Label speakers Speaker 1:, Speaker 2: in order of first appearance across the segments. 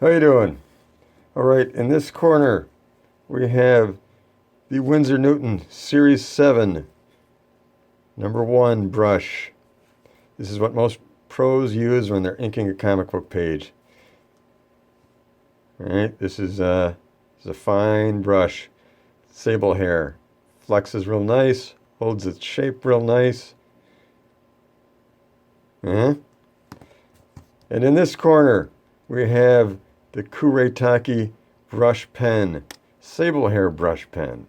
Speaker 1: How you doing? All right, in this corner we have the Winsor Newton Series 7 #1 brush. This is what most pros use when they're inking a comic book page. All right, this is a fine brush. Sable hair. Flexes real nice, holds its shape real nice. And in this corner we have the Kuretake brush pen, sable hair brush pen.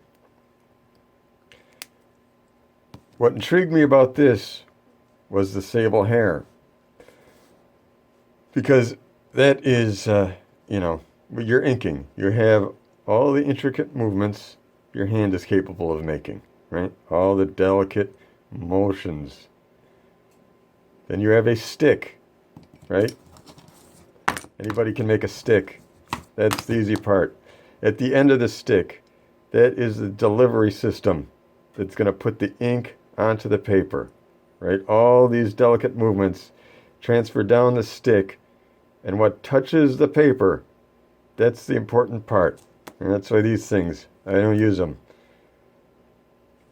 Speaker 1: What intrigued me about this was the sable hair, because that is, you're inking. You have all the intricate movements your hand is capable of making, right? All the delicate motions. Then you have a stick, right? Anybody can make a stick. That's the easy part. At the end of the stick, that is the delivery system that's going to put the ink onto the paper, right? All these delicate movements transfer down the stick, and what touches the paper, that's the important part. And that's why these things, I don't use them.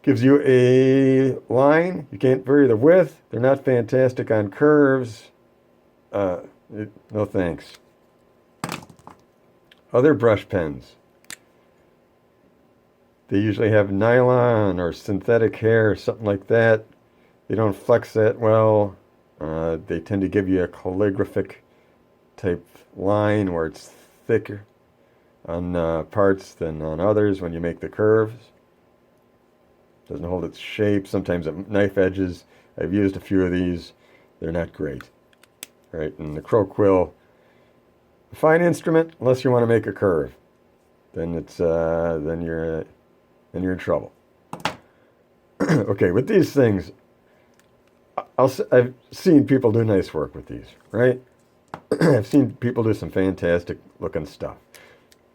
Speaker 1: Gives you a line. You can't vary the width. They're not fantastic on curves. No thanks. Other brush pens. They usually have nylon or synthetic hair, something like that. They don't flex that well. They tend to give you a calligraphic type line where it's thicker on parts than on others when you make the curves. Doesn't hold its shape. Sometimes at knife edges. I've used a few of these. They're not great. Right, and the crow quill, a fine instrument unless you want to make a curve. Then it's then you're in trouble. Okay, with these things, I've seen people do nice work with these, right? I've seen people do some fantastic looking stuff.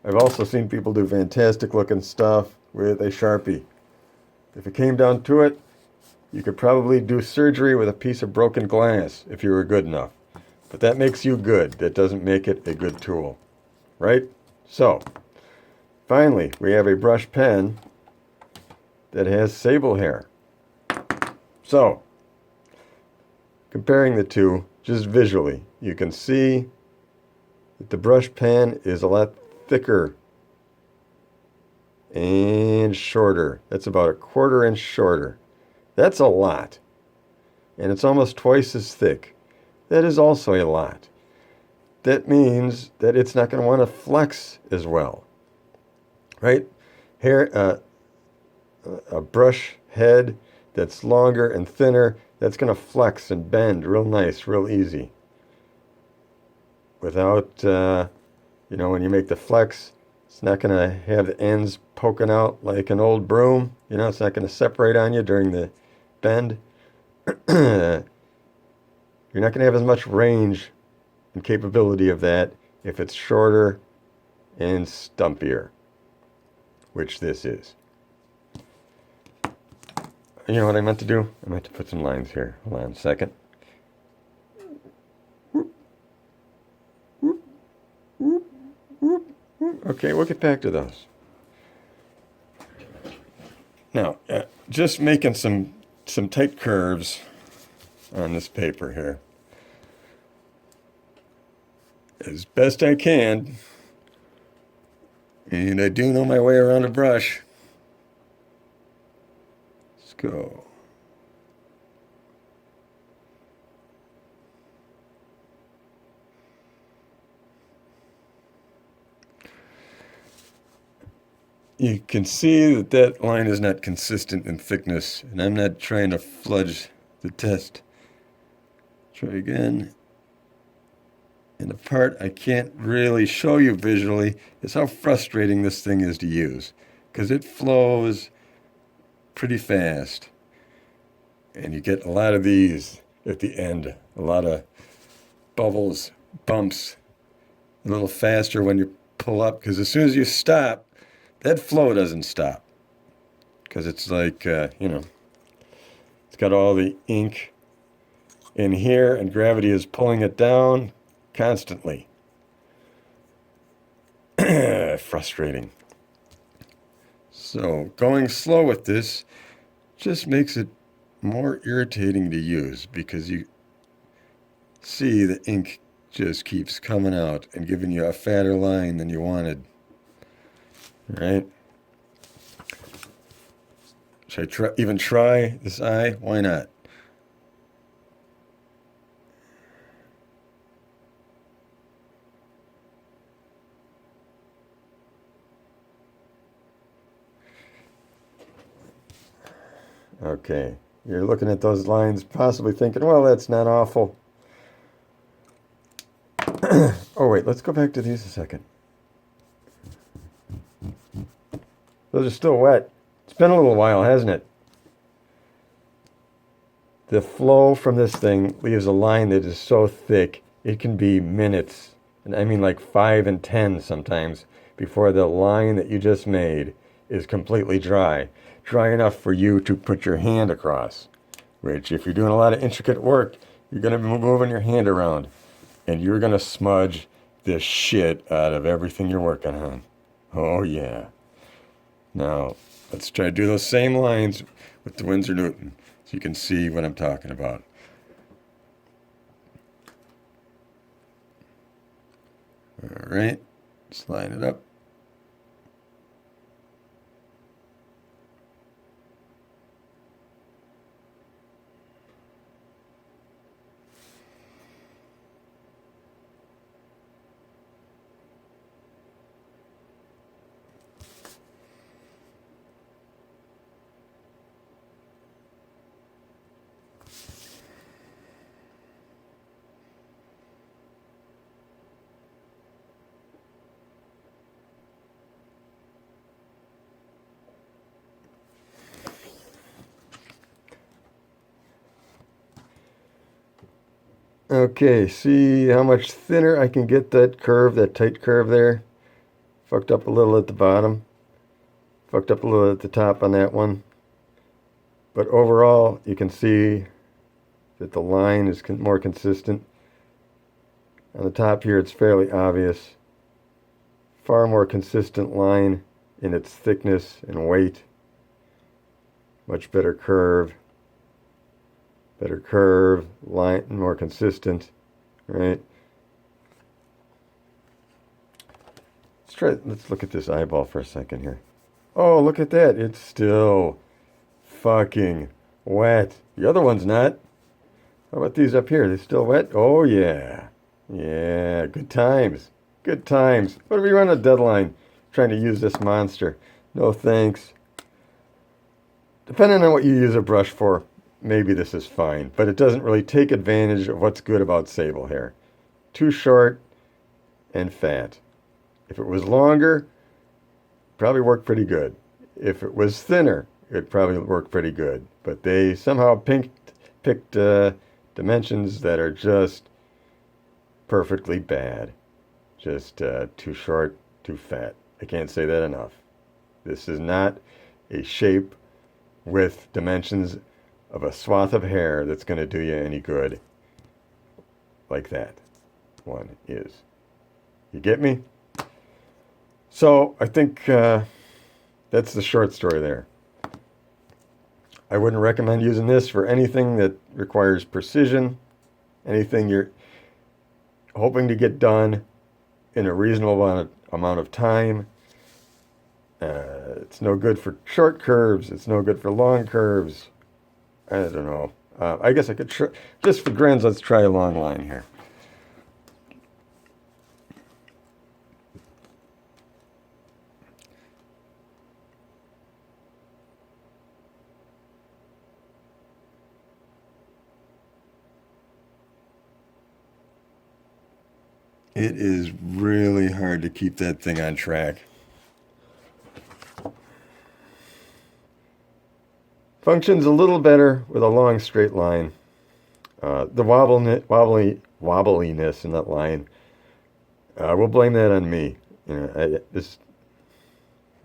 Speaker 1: I've also seen people do fantastic looking stuff with a Sharpie. If it came down to it, you could probably do surgery with a piece of broken glass if you were good enough. But that makes you good. That doesn't make it a good tool, right? So, finally, we have a brush pen that has sable hair. So, comparing the two, just visually, you can see that the brush pen is a lot thicker and shorter. That's about a 1/4 inch shorter. That's a lot. And it's almost twice as thick. That is also a lot. That means that it's not going to want to flex as well, right? Hair, a brush head that's longer and thinner, that's going to flex and bend real nice, real easy. Without, when you make the flex, it's not going to have the ends poking out like an old broom. It's not going to separate on you during the bend. You're not going to have as much range and capability of that if it's shorter and stumpier, which this is. You know what I meant to do? I meant to put some lines here. Hold on a second. Okay, we'll get back to those. Now, just making some tight curves on this paper here as best I can, and I do know my way around a brush. Let's go. You can see that line is not consistent in thickness, and I'm not trying to fudge the test. Try again. And the part I can't really show you visually is how frustrating this thing is to use, because it flows pretty fast. And you get a lot of these at the end, a lot of bubbles, bumps, a little faster when you pull up, because as soon as you stop, that flow doesn't stop. Because it's like, it's got all the ink in here, and gravity is pulling it down constantly. frustrating. So going slow with this just makes it more irritating to use because you see the ink just keeps coming out and giving you a fatter line than you wanted. Right? Should I even try this eye? Why not? Okay, you're looking at those lines possibly thinking, well, that's not awful. Oh, wait, let's go back to these a second. Those are still wet. It's been a little while, hasn't it? The flow from this thing leaves a line that is so thick, it can be minutes, and I mean like 5 and 10 sometimes, before the line that you just made is completely dry. Dry enough for you to put your hand across. Which, if you're doing a lot of intricate work, you're going to be moving your hand around. And you're going to smudge the shit out of everything you're working on. Oh, yeah. Now, let's try to do those same lines with the Winsor Newton so you can see what I'm talking about. All right. Slide it up. Okay, see how much thinner I can get that curve, that tight curve there? Fucked up a little at the bottom. Fucked up a little at the top on that one. But overall, you can see that the line is more consistent. On the top here, it's fairly obvious. Far more consistent line in its thickness and weight. Much better curve. Better curve, line, more consistent, right? Let's look at this eyeball for a second here. Oh, look at that. It's still fucking wet. The other one's not. How about these up here? They're still wet? Oh, yeah. Yeah, good times. Good times. What if we run a deadline trying to use this monster? No thanks. Depending on what you use a brush for, maybe this is fine, but it doesn't really take advantage of what's good about sable hair. Too short and fat. If it was longer, probably work pretty good. If it was thinner, it'd probably work pretty good. But they somehow picked dimensions that are just perfectly bad. Just too short, too fat. I can't say that enough. This is not a shape with dimensions of a swath of hair that's going to do you any good like that one is. You get me? So I think that's the short story there. I wouldn't recommend using this for anything that requires precision, anything you're hoping to get done in a reasonable amount of time. It's no good for short curves. It's no good for long curves. I don't know. I guess I could try, just for grins, let's try a long line here. It is really hard to keep that thing on track. Functions a little better with a long straight line. The wobbliness in that line, we'll blame that on me. You know, I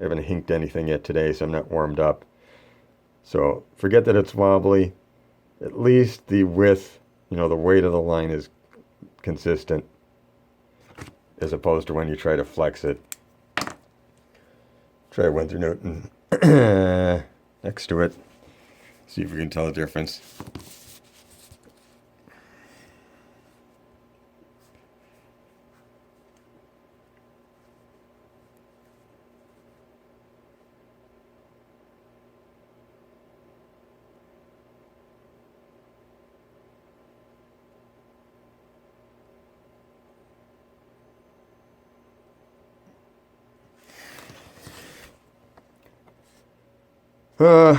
Speaker 1: haven't hinked anything yet today, so I'm not warmed up. So forget that it's wobbly. At least the width, the weight of the line is consistent, as opposed to when you try to flex it. Try Winsor Newton next to it. See if we can tell the difference.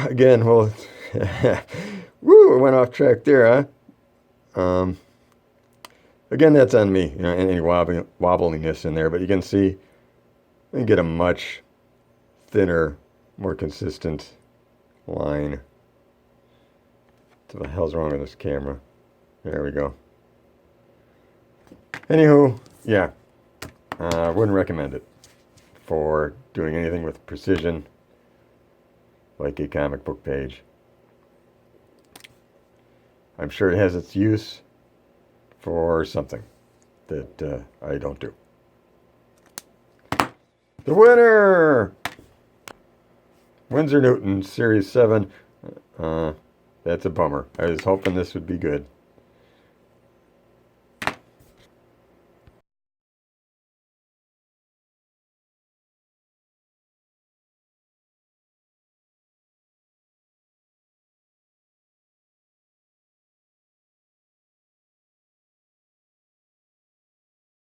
Speaker 1: Again, well, woo, I went off track there, huh? Again, that's on me, any wobbliness in there, but you can see, I can get a much thinner, more consistent line. What the hell's wrong with this camera? There we go. Anywho, yeah, I wouldn't recommend it for doing anything with precision, like a comic book page. I'm sure it has its use for something that I don't do. The winner! Winsor Newton, Series 7. That's a bummer. I was hoping this would be good.